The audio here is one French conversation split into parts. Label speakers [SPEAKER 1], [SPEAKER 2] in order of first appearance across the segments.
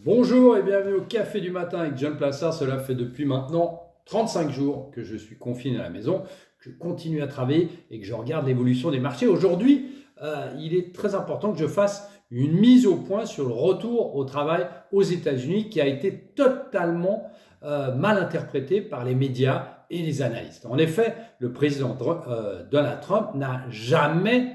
[SPEAKER 1] Bonjour et bienvenue au Café du matin avec John Plassard. Cela fait depuis maintenant 35 jours que je suis confiné à la maison, que je continue à travailler et que je regarde l'évolution des marchés. Aujourd'hui, il est très important que je fasse une mise au point sur le retour au travail aux États-Unis qui a été totalement mal interprété par les médias et les analystes. En effet, le président Donald Trump n'a jamais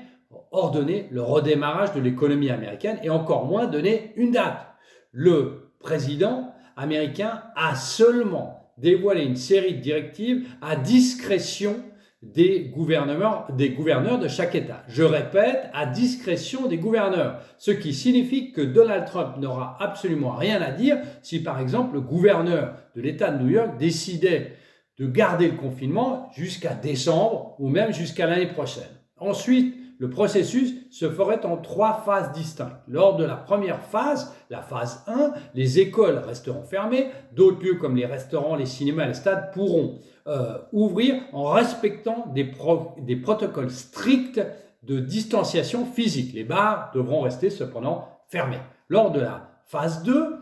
[SPEAKER 1] ordonné le redémarrage de l'économie américaine et encore moins donné une date. Le président américain a seulement dévoilé une série de directives à discrétion des gouverneurs de chaque État. Je répète, à discrétion des gouverneurs, ce qui signifie que Donald Trump n'aura absolument rien à dire si par exemple le gouverneur de l'État de New York décidait de garder le confinement jusqu'à décembre ou même jusqu'à l'année prochaine. Ensuite, le processus se ferait en 3 phases distinctes. Lors de la première phase, la phase 1, les écoles resteront fermées, d'autres lieux comme les restaurants, les cinémas, les stades pourront ouvrir en respectant des protocoles stricts de distanciation physique. Les bars devront rester cependant fermés. Lors de la phase 2,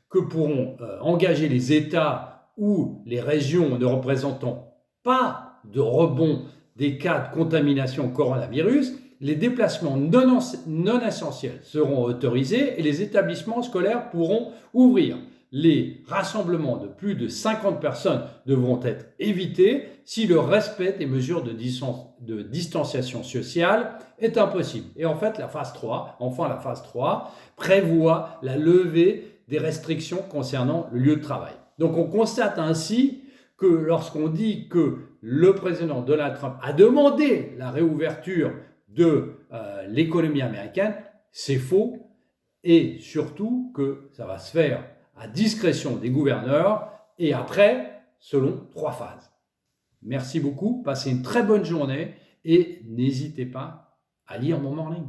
[SPEAKER 1] que pourront engager les États ou les régions ne représentant pas de rebond des cas de contamination au coronavirus, les déplacements non essentiels seront autorisés et les établissements scolaires pourront ouvrir. Les rassemblements de plus de 50 personnes devront être évités si le respect des mesures de distanciation sociale est impossible. Et en fait, la phase 3 prévoit la levée des restrictions concernant le lieu de travail. Donc on constate ainsi que lorsqu'on dit que le président Donald Trump a demandé la réouverture de l'économie américaine, c'est faux et surtout que ça va se faire à discrétion des gouverneurs et après, selon 3 phases. Merci beaucoup, passez une très bonne journée et n'hésitez pas à lire mon morning.